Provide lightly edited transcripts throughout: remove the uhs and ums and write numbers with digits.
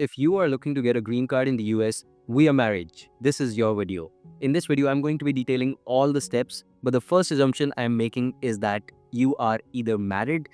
If you are looking to get a green card in the US via marriage, this is your video. In this video, I'm going to be detailing all the steps, but the first assumption I'm making is that you are either married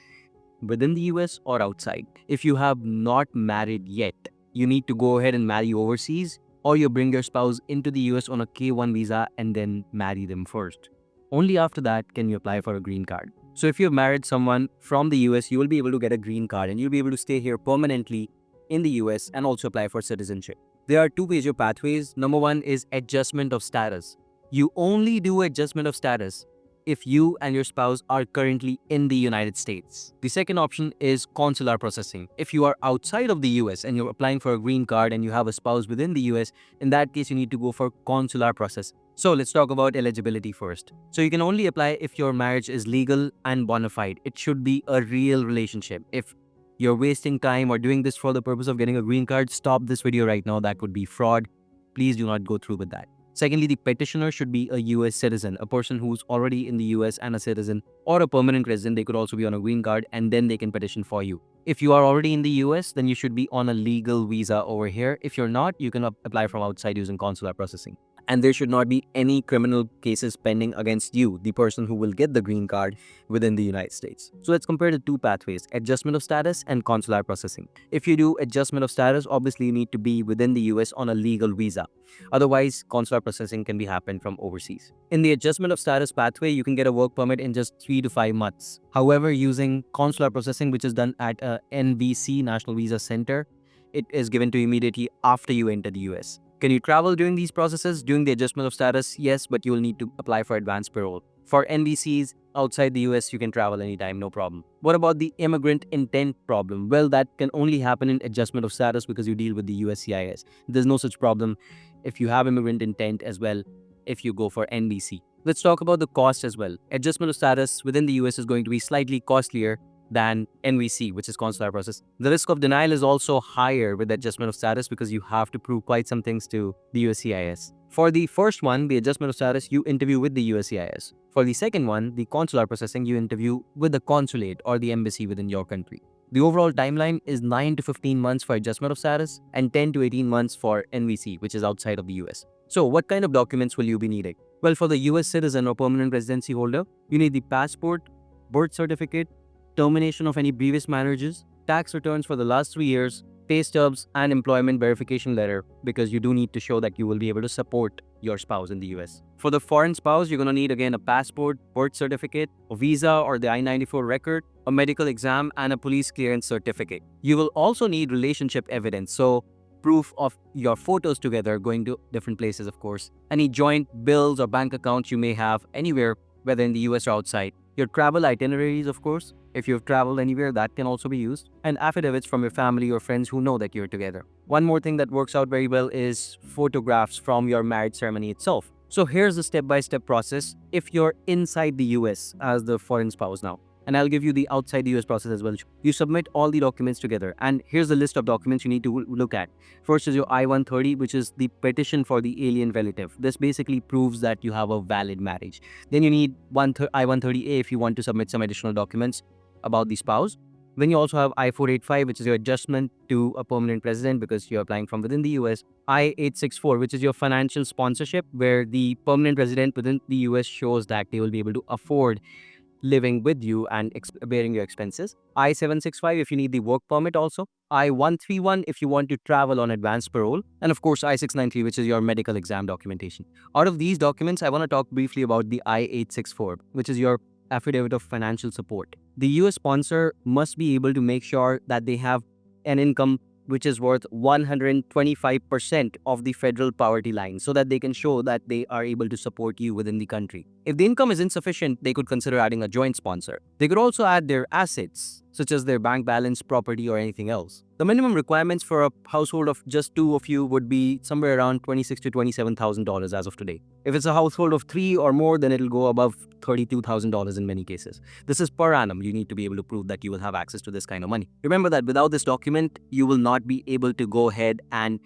within the US or outside. If you have not married yet, you need to go ahead and marry overseas, or you bring your spouse into the US on a K1 visa and then marry them first. Only after that can you apply for a green card. So if you've married someone from the US, you will be able to get a green card and you'll be able to stay here permanently in the US and also apply for citizenship. There are two major pathways. Number one is adjustment of status. You only do adjustment of status if you and your spouse are currently in the United States. The second option is consular processing. If you are outside of the US and you're applying for a green card and you have a spouse within the US, in that case, you need to go for consular processing. So let's talk about eligibility first. So you can only apply if your marriage is legal and bona fide. It should be a real relationship. If you're wasting time or doing this for the purpose of getting a green card, stop this video right now. That would be fraud. Please do not go through with that. Secondly, the petitioner should be a US citizen, a person who's already in the US and a citizen, or a permanent resident. They could also be on a green card and then they can petition for you. If you are already in the US, then you should be on a legal visa over here. If you're not, you can apply from outside using consular processing. And there should not be any criminal cases pending against you, the person who will get the green card within the United States. So let's compare the two pathways, adjustment of status and consular processing. If you do adjustment of status, obviously you need to be within the US on a legal visa. Otherwise, consular processing can be happened from overseas. In the adjustment of status pathway, you can get a work permit in just 3 to 5 months. However, using consular processing, which is done at a NVC, National Visa Center, it is given to you immediately after you enter the US. Can you travel during these processes? During the adjustment of status, yes, but you will need to apply for advance parole. For NVCs outside the US, you can travel anytime, no problem. What about the immigrant intent problem? Well, that can only happen in adjustment of status because you deal with the USCIS. There's no such problem if you have immigrant intent as well if you go for NVC. Let's talk about the cost as well. Adjustment of status within the US is going to be slightly costlier than NVC, which is consular process. The risk of denial is also higher with adjustment of status because you have to prove quite some things to the USCIS. For the first one, the adjustment of status, you interview with the USCIS. For the second one, the consular processing, you interview with the consulate or the embassy within your country. The overall timeline is 9 to 15 months for adjustment of status and 10 to 18 months for NVC, which is outside of the US. So what kind of documents will you be needing? Well, for the US citizen or permanent residency holder, you need the passport, birth certificate, termination of any previous marriages, tax returns for the last 3 years, pay stubs, and employment verification letter, because you do need to show that you will be able to support your spouse in the US. For the foreign spouse, you're going to need again a passport, birth certificate, a visa or the I-94 record, a medical exam, and a police clearance certificate. You will also need relationship evidence, so proof of your photos together going to different places, of course. Any joint bills or bank accounts you may have anywhere, whether in the US or outside. Your travel itineraries, of course. If you've traveled anywhere, that can also be used. And affidavits from your family or friends who know that you're together. One more thing that works out very well is photographs from your marriage ceremony itself. So here's the step-by-step process if you're inside the US as the foreign spouse now. And I'll give you the outside the US process as well. You submit all the documents together. And here's the list of documents you need to look at. First is your I-130, which is the petition for the alien relative. This basically proves that you have a valid marriage. Then you need I-130A if you want to submit some additional documents about the spouse. Then you also have I-485, which is your adjustment to a permanent resident because you're applying from within the US. I-864, which is your financial sponsorship, where the permanent resident within the US shows that they will be able to afford living with you and bearing your expenses. I-765 if you need the work permit also. I-131 if you want to travel on advance parole. And of course, I-693, which is your medical exam documentation. Out of these documents, I want to talk briefly about the I-864, which is your affidavit of financial support. The US sponsor must be able to make sure that they have an income which is worth 125% of the federal poverty line so that they can show that they are able to support you within the country. If the income is insufficient, they could consider adding a joint sponsor. They could also add their assets, such as their bank balance, property, or anything else. The minimum requirements for a household of just 2 of you would be somewhere around $26,000 to $27,000 as of today. If it's a household of 3 or more, then it'll go above $32,000 in many cases. This is per annum. You need to be able to prove that you will have access to this kind of money. Remember that without this document, you will not be able to go ahead and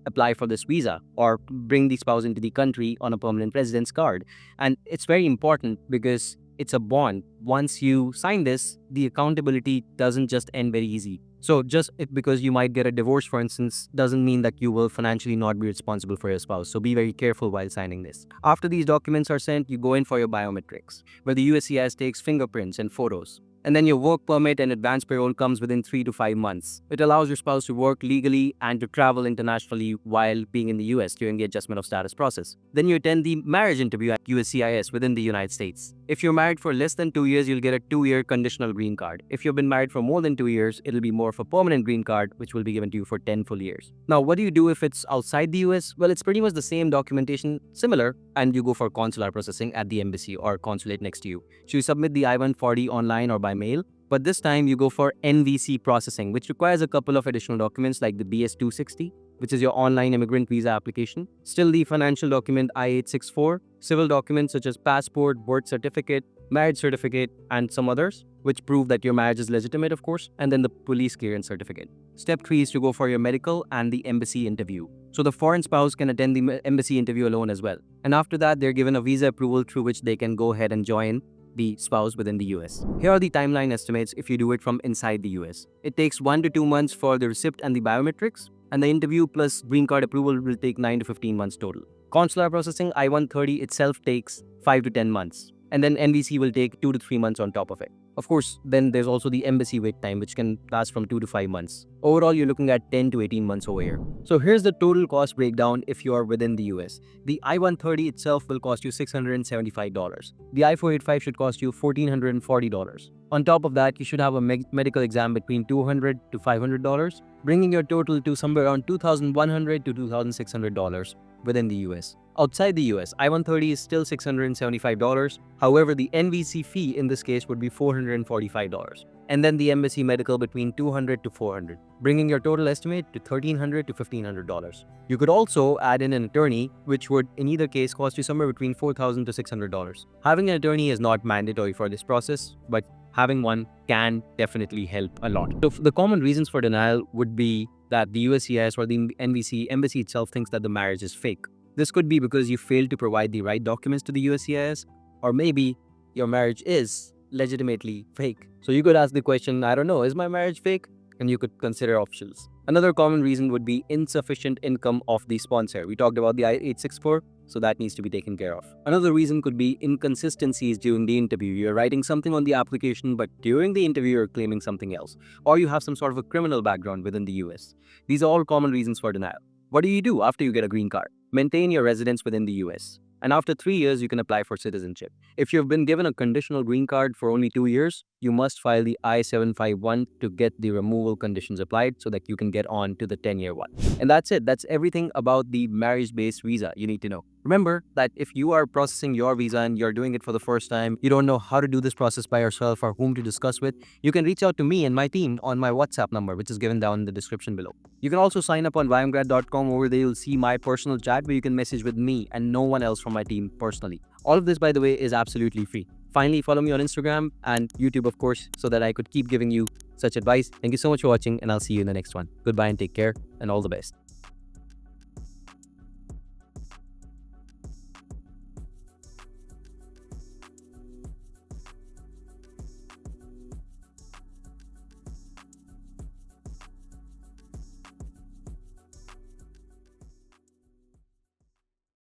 apply for this visa or bring the spouse into the country on a permanent residence card. And it's very important because it's a bond. Once you sign this, the accountability doesn't just end very easy. So just because you might get a divorce, for instance, doesn't mean that you will financially not be responsible for your spouse. So be very careful while signing this. After these documents are sent, you go in for your biometrics, where the USCIS takes fingerprints and photos. And then your work permit and advance parole comes within 3 to 5 months. It allows your spouse to work legally and to travel internationally while being in the US during the adjustment of status process. Then you attend the marriage interview at USCIS within the United States. If you're married for less than 2 years, you'll get a 2-year conditional green card. If you've been married for more than 2 years, it'll be more of a permanent green card, which will be given to you for 10 full years. Now, what do you do if it's outside the US? Well, it's pretty much the same documentation, similar, and you go for consular processing at the embassy or consulate next to you. So you submit the I-140 online or by mail. But this time you go for NVC processing, which requires a couple of additional documents like the BS-260, which is your online immigrant visa application, still the financial document I-864, civil documents such as passport, birth certificate, marriage certificate, and some others, which prove that your marriage is legitimate, of course, and then the police clearance certificate. Step 3 is to go for your medical and the embassy interview. So the foreign spouse can attend the embassy interview alone as well. And after that, they're given a visa approval through which they can go ahead and join the spouse within the US. Here are the timeline estimates if you do it from inside the US. It takes 1 to 2 months for the receipt and the biometrics, and the interview plus green card approval will take 9 to 15 months total. Consular processing I-130 itself takes 5 to 10 months, and then NVC will take 2 to 3 months on top of it. Of course, then there's also the embassy wait time, which can last from 2 to 5 months. Overall, you're looking at 10 to 18 months over here. So here's the total cost breakdown if you are within the US. The I-130 itself will cost you $675. The I-485 should cost you $1,440. On top of that, you should have a medical exam between $200 to $500, bringing your total to somewhere around $2,100 to $2,600 within the US. Outside the US, I-130 is still $675. However, the NVC fee in this case would be $445. And then the embassy medical between $200 to $400, bringing your total estimate to $1,300 to $1,500. You could also add in an attorney, which would in either case cost you somewhere between $4,000 to $600. Having an attorney is not mandatory for this process, but having one can definitely help a lot. So the common reasons for denial would be that the USCIS or the embassy itself thinks that the marriage is fake. This could be because you failed to provide the right documents to the USCIS, or maybe your marriage is legitimately fake. So you could ask the question, I don't know, is my marriage fake? And you could consider options. Another common reason would be insufficient income of the sponsor. We talked about the I-864, so that needs to be taken care of. Another reason could be inconsistencies during the interview. You're writing something on the application, but during the interview, you're claiming something else. Or you have some sort of a criminal background within the US. These are all common reasons for denial. What do you do after you get a green card? Maintain your residence within the US. And after 3 years, you can apply for citizenship. If you've been given a conditional green card for only 2 years, you must file the I-751 to get the removal conditions applied so that you can get on to the 10-year one. And that's it. That's everything about the marriage-based visa you need to know. Remember that if you are processing your visa and you're doing it for the first time, you don't know how to do this process by yourself or whom to discuss with, you can reach out to me and my team on my WhatsApp number, which is given down in the description below. You can also sign up on YMGrad.com. Over there, you'll see my personal chat where you can message with me and no one else from my team personally. All of this, by the way, is absolutely free. Finally, follow me on Instagram and YouTube, of course, so that I could keep giving you such advice. Thank you so much for watching, and I'll see you in the next one. Goodbye and take care, and all the best.